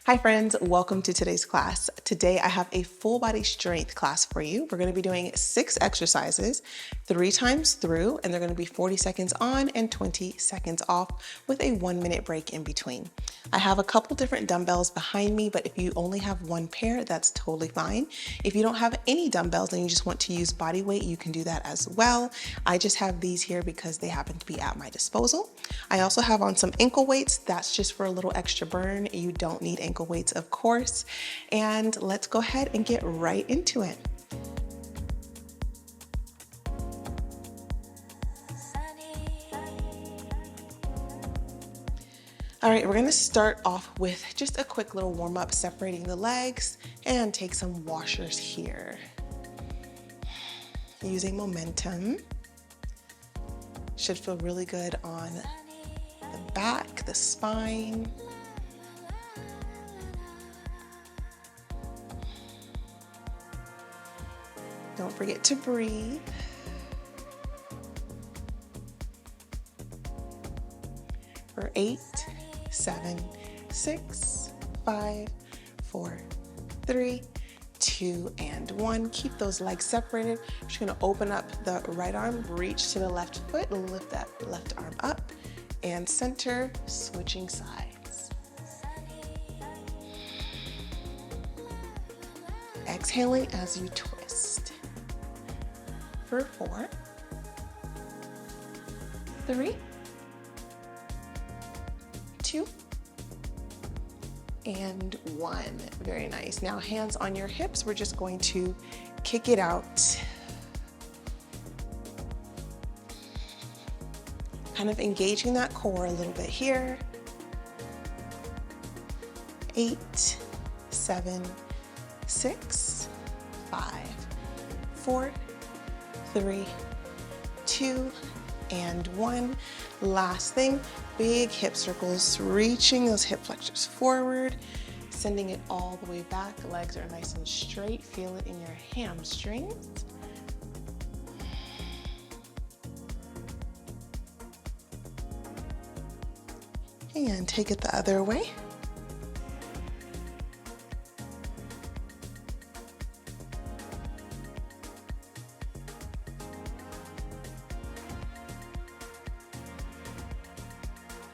Hi friends, welcome to today's class. Today I have a full body strength class for you. We're going to be doing 6 exercises, 3 times through, and they're going to be 40 seconds on and 20 seconds off with a 1-minute break in between. I have a couple different dumbbells behind me, but if you only have one pair, that's totally fine. If you don't have any dumbbells and you just want to use body weight, you can do that as well. I just have these here because they happen to be at my disposal. I also have on some ankle weights. That's just for a little extra burn. You don't need ankle weights, of course. And let's go ahead and get right into it. All right, we're gonna start off with just a quick little warm up, separating the legs, and take some washers here. Using momentum. Should feel really good on the back, the spine. Don't forget to breathe. For 8, 7, 6, 5, 4, 3, 2, and 1. Keep those legs separated. We're just gonna open up the right arm, reach to the left foot, lift that left arm up, and center, switching sides. Exhaling as you twist. For 4, 3, 2, and 1. Very nice. Now hands on your hips. We're just going to kick it out. Kind of engaging that core a little bit here. 8, 7, 6, 5, 4, 3, 2, and 1. Last thing, big hip circles, reaching those hip flexors forward, sending it all the way back. The legs are nice and straight. Feel it in your hamstrings. And take it the other way.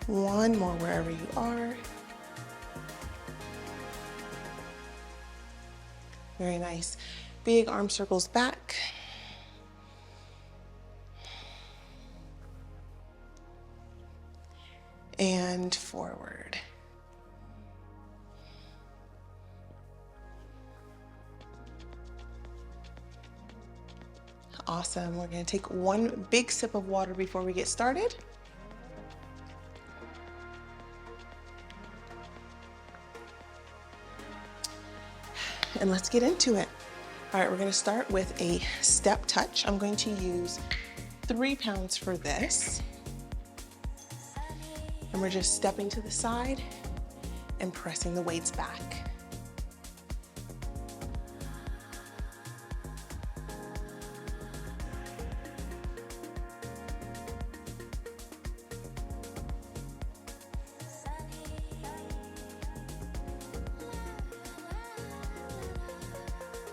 One more wherever you are. Very nice. Big arm circles back. And forward. Awesome. We're going to take one big sip of water before we get started. And let's get into it. All right, we're going to start with a step touch. I'm going to use 3 pounds for this. And we're just stepping to the side and pressing the weights back.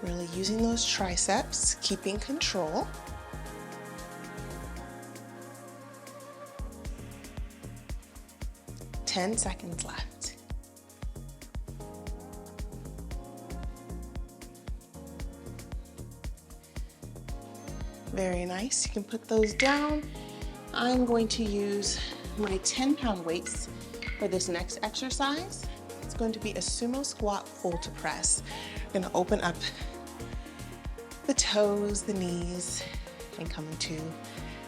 Really using those triceps, keeping control. Ten seconds left. Very nice. You can put those down. I'm going to use my 10-pound weights for this next exercise. It's going to be a sumo squat full to press. I'm going to open up the toes, the knees, and come into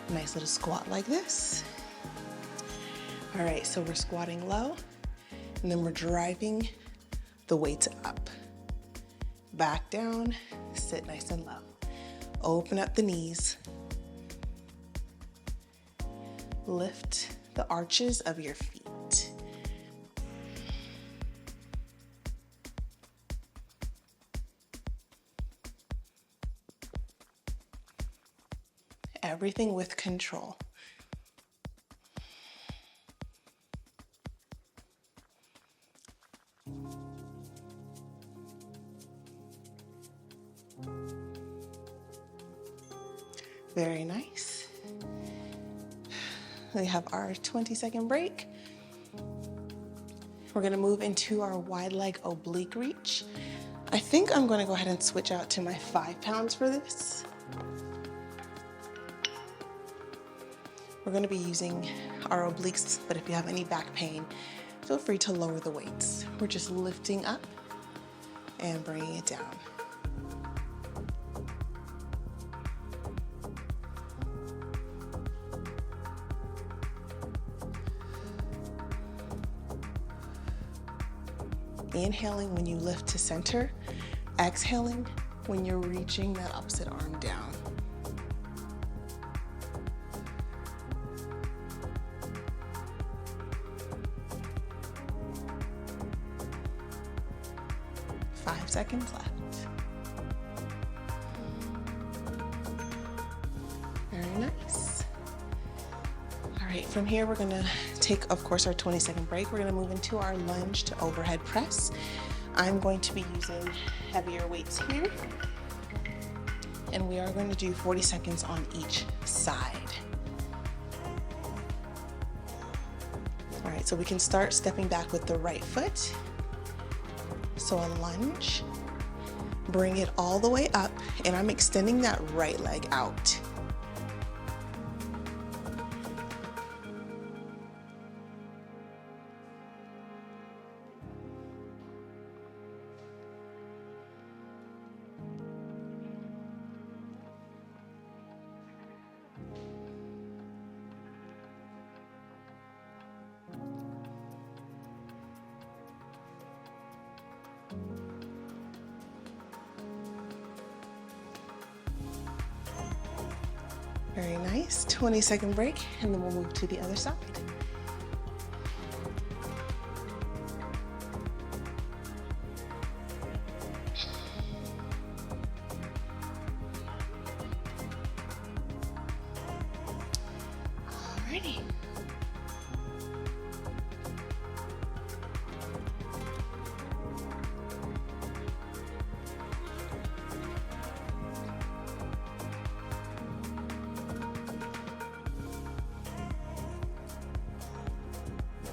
a nice little squat like this. All right, so we're squatting low, and then we're driving the weights up. Back down, sit nice and low. Open up the knees. Lift the arches of your feet. Everything with control. Very nice. We have our 20-second break. We're gonna move into our wide leg oblique reach. I think I'm gonna go ahead and switch out to my 5 pounds for this. We're gonna be using our obliques, but if you have any back pain, feel free to lower the weights. We're just lifting up and bringing it down. Inhaling when you lift to center, exhaling when you're reaching that opposite arm down. Five seconds left. Very nice. All right, from here we're gonna take, of course, our 20-second break. We're gonna move into our lunge to overhead press. I'm going to be using heavier weights here. And we are going to do 40 seconds on each side. All right, so we can start stepping back with the right foot. So a lunge, bring it all the way up, and I'm extending that right leg out. Very nice, 20-second break, and then we'll move to the other side. Alrighty.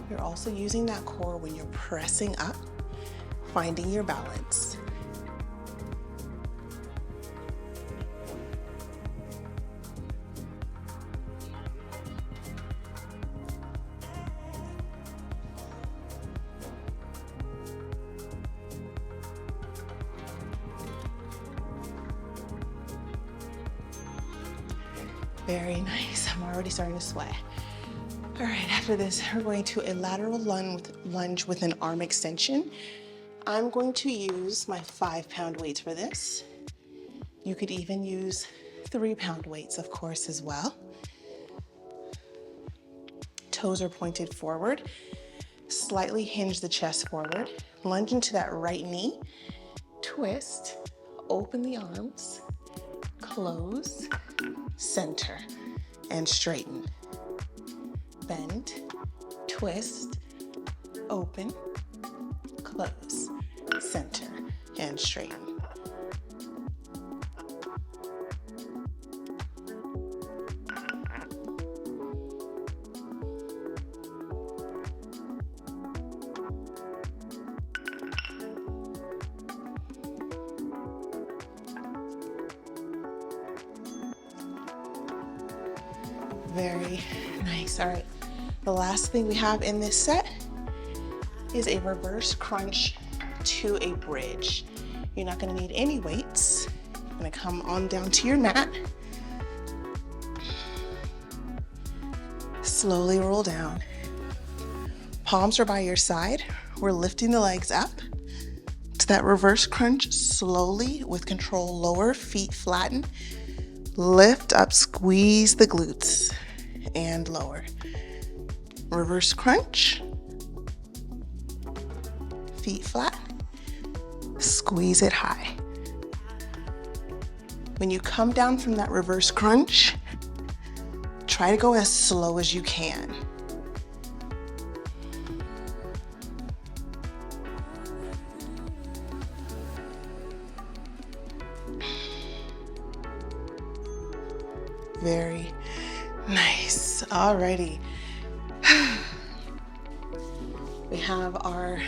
You're also using that core when you're pressing up, finding your balance. Very nice. I'm already starting to sweat. All right, after this, we're going to a lateral lunge with an arm extension. I'm going to use my 5-pound weights for this. You could even use 3-pound weights, of course, as well. Toes are pointed forward. Slightly hinge the chest forward. Lunge into that right knee. Twist, open the arms, close, center, and straighten. Bend, twist, open, close, center, and straighten. Very nice. All right. The last thing we have in this set is a reverse crunch to a bridge. You're not going to need any weights. You're going to come on down to your mat. Slowly roll down. Palms are by your side. We're lifting the legs up to that reverse crunch slowly with control. Lower, feet flatten. Lift up, squeeze the glutes, and lower. Reverse crunch. Feet flat. Squeeze it high. When you come down from that reverse crunch, try to go as slow as you can. Very nice. Alrighty. We have our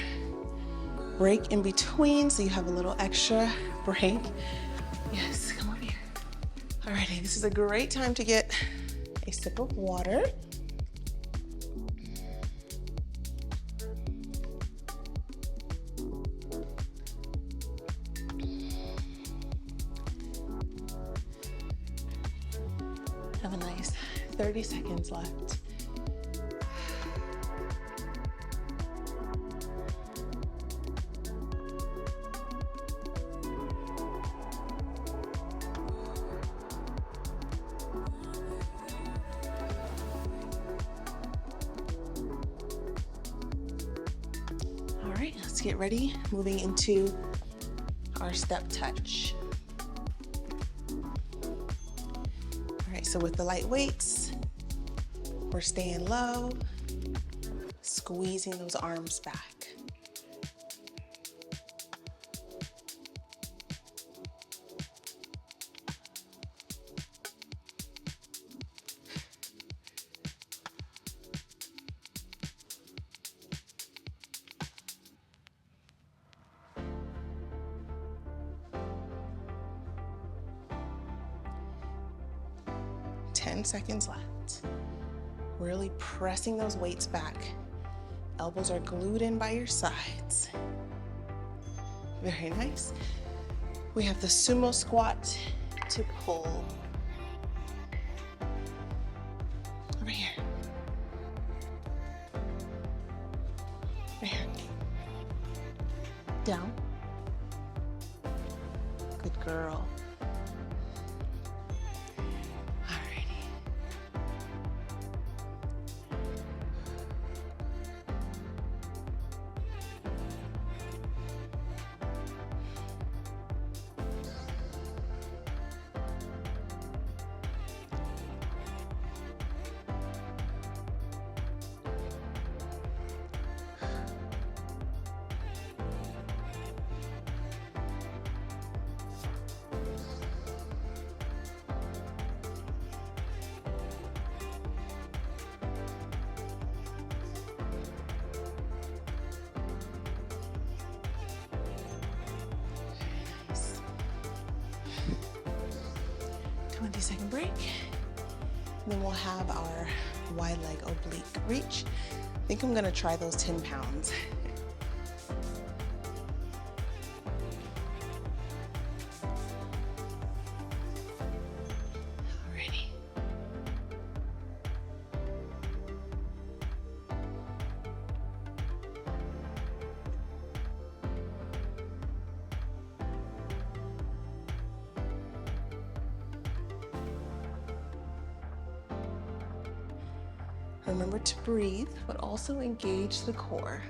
break in between, so you have a little extra break. Yes, come over here. Alrighty, this is a great time to get a sip of water. Have a nice 30 seconds left. All right, let's get ready. Moving into our step touch. All right, so with the light weights, we're staying low, squeezing those arms back. Ten seconds left. Really pressing those weights back. Elbows are glued in by your sides. Very nice. We have the sumo squat to pull. Over here. Right here. Down. Good girl. Second break. Then we'll have our wide leg oblique reach. I think I'm gonna try those 10 pounds. Alrighty. Remember to breathe, but also engage the core.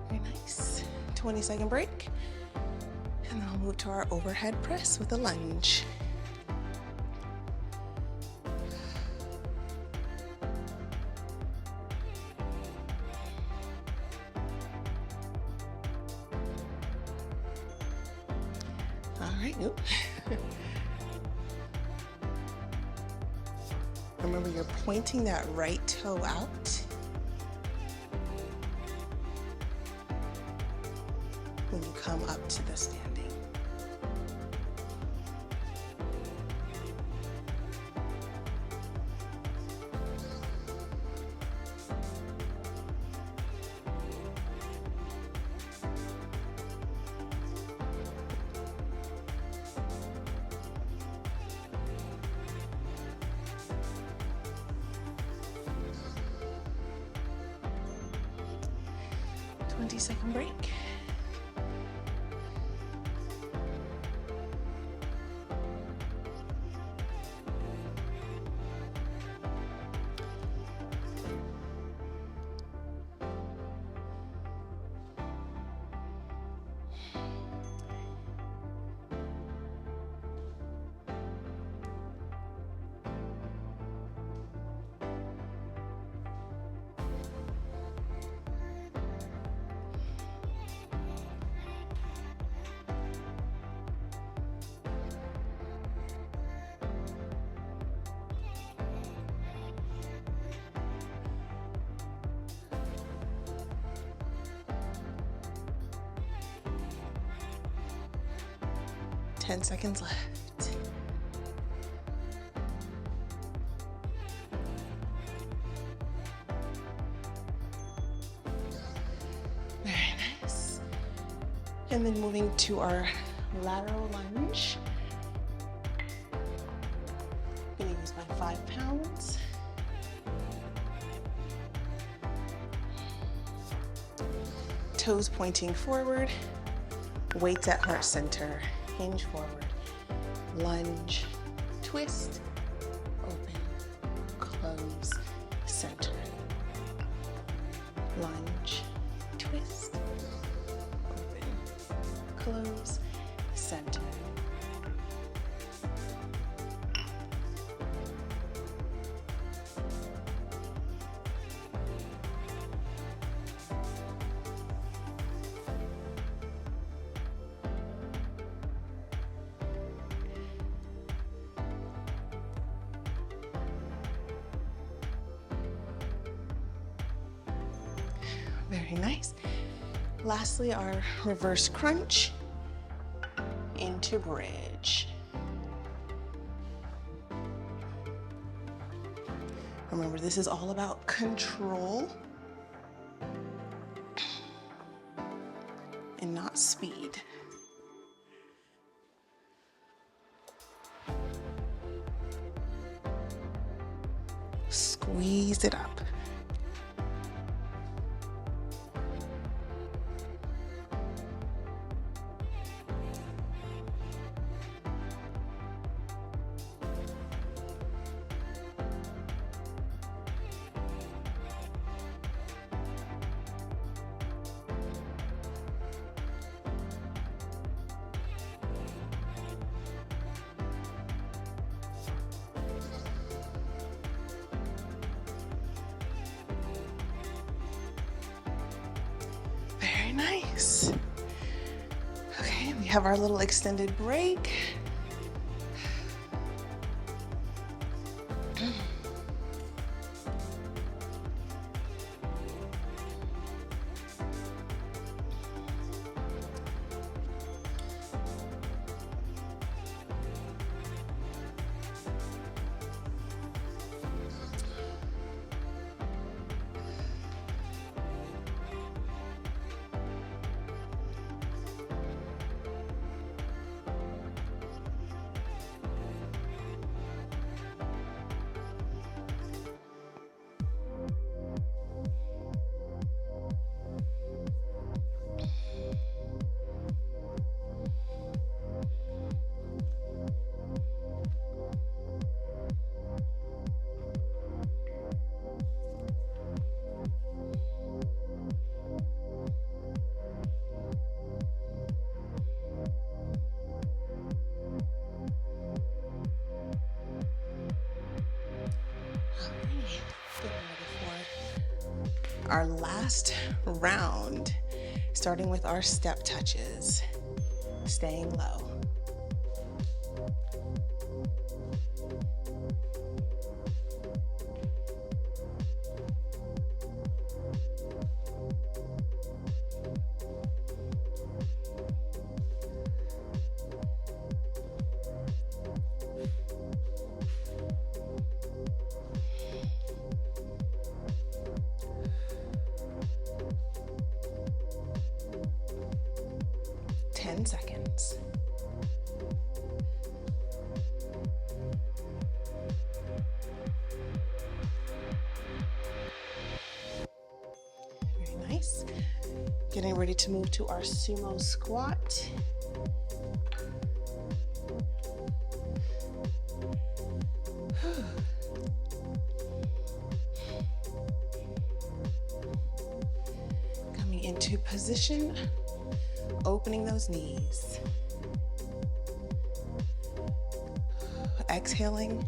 Very nice. 20-second break. And then we'll move to our overhead press with a lunge. Remember, you're pointing that right toe out. When you come up to the standing. Second break. 10 seconds left. Very nice. And then moving to our lateral lunge. I'm gonna use my 5 pounds. Toes pointing forward, weights at heart center, hinge forward, lunge, twist, open, close, center, lunge, twist, open, close, center. Very nice. Lastly, our reverse crunch into bridge. Remember, this is all about control and not speed. Squeeze it up. Very nice. Okay, we have our little extended break. Our last round, starting with our step touches, staying low. Seconds. Very nice. Getting ready to move to our sumo squat. Coming into position. Opening those knees. Exhaling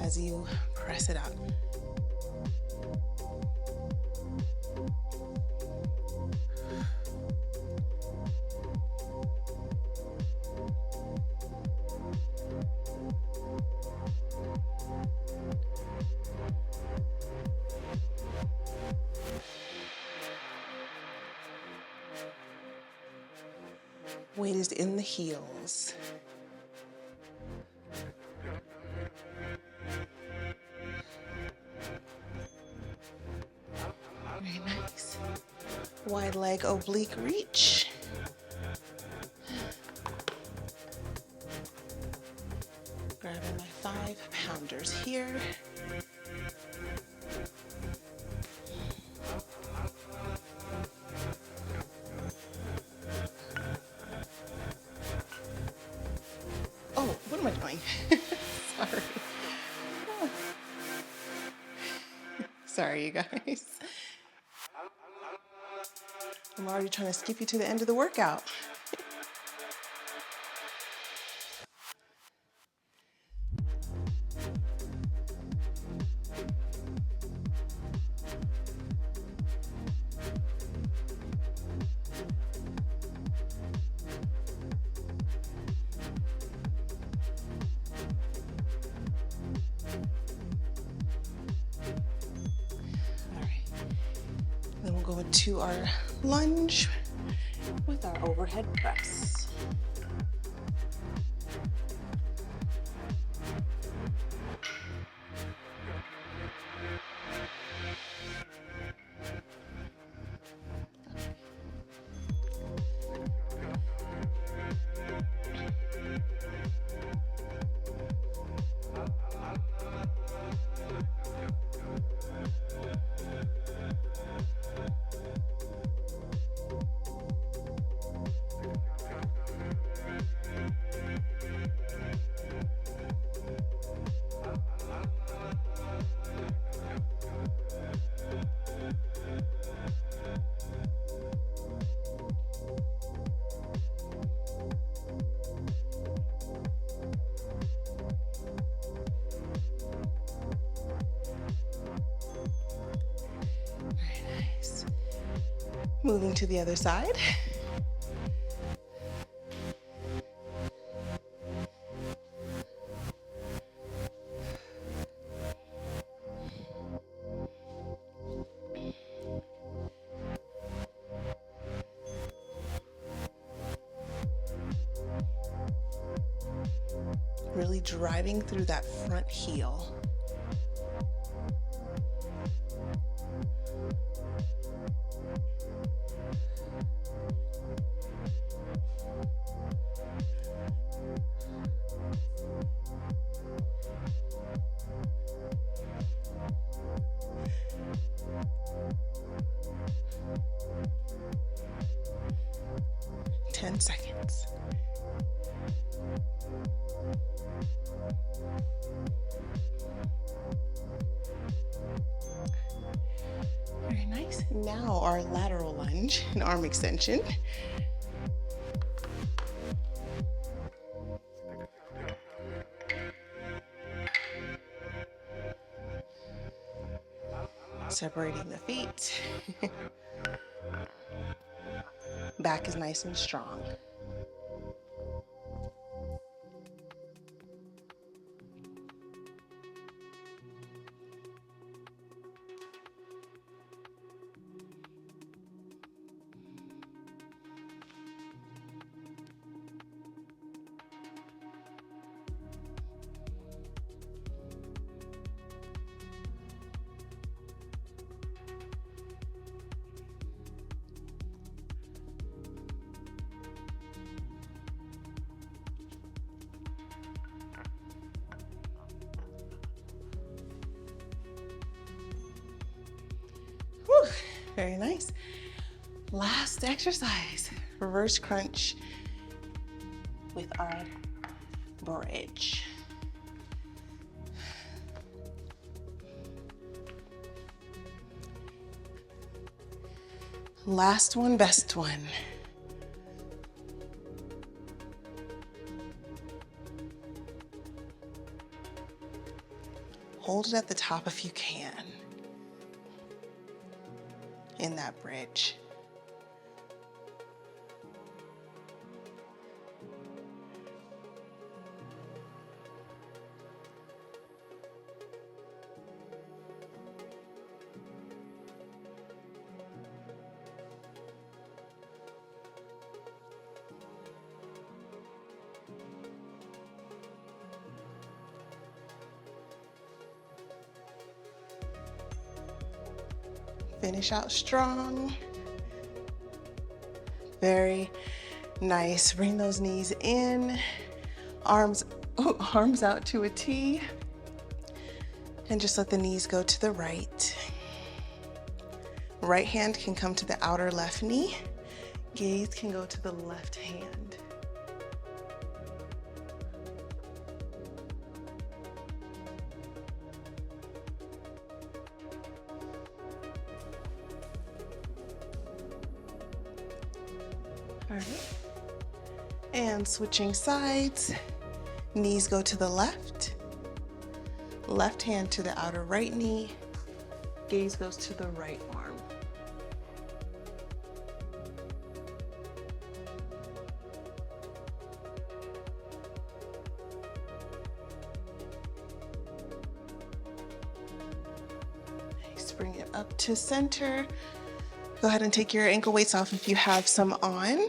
as you press it up. Weight is in the heels. Very nice. Wide leg oblique reach. Grabbing my 5-pounders here. Oh, what am I doing? Sorry. Sorry, you guys. I'm already trying to skip you to the end of the workout. Then we'll go into our lunge with our overhead press. Moving to the other side. Really driving through that front heel. Seconds. Very nice. Now our lateral lunge and arm extension. Separating the feet. Back is nice and strong. Very nice. Last exercise, reverse crunch with our bridge. Last one, best one. Hold it at the top if you can. In that bridge. Finish out strong. Very nice. Bring those knees in, arms out to a T, and just let the knees go to the right. Right hand can come to the outer left knee. Gaze can go to the left hand. All right. And switching sides, knees go to the left. Left hand to the outer right knee. Gaze goes to the right arm. Nice, bring it up to center. Go ahead and take your ankle weights off if you have some on.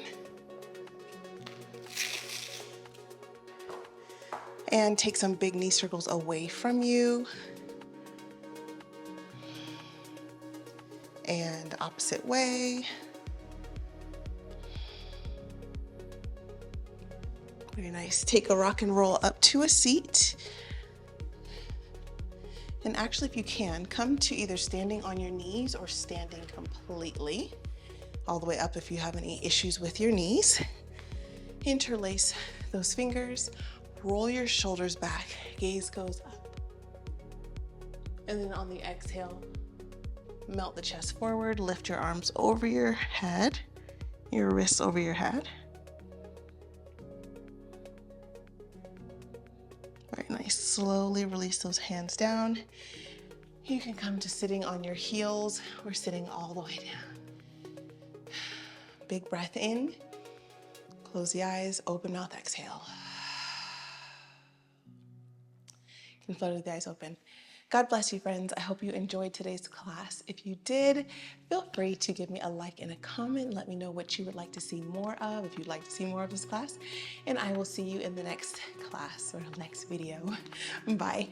And take some big knee circles away from you. And opposite way. Very nice. Take a rock and roll up to a seat. And actually, if you can, come to either standing on your knees or standing completely, all the way up if you have any issues with your knees. Interlace those fingers, roll your shoulders back, gaze goes up. And then on the exhale, melt the chest forward, lift your arms over your head, your wrists over your head. Very nice. Slowly release those hands down. You can come to sitting on your heels or sitting all the way down. Big breath in. Close the eyes, open mouth, exhale. You can float with the eyes open. God bless you, friends. I hope you enjoyed today's class. If you did, feel free to give me a like and a comment. Let me know what you would like to see more of, if you'd like to see more of this class. And I will see you in the next class or next video. Bye.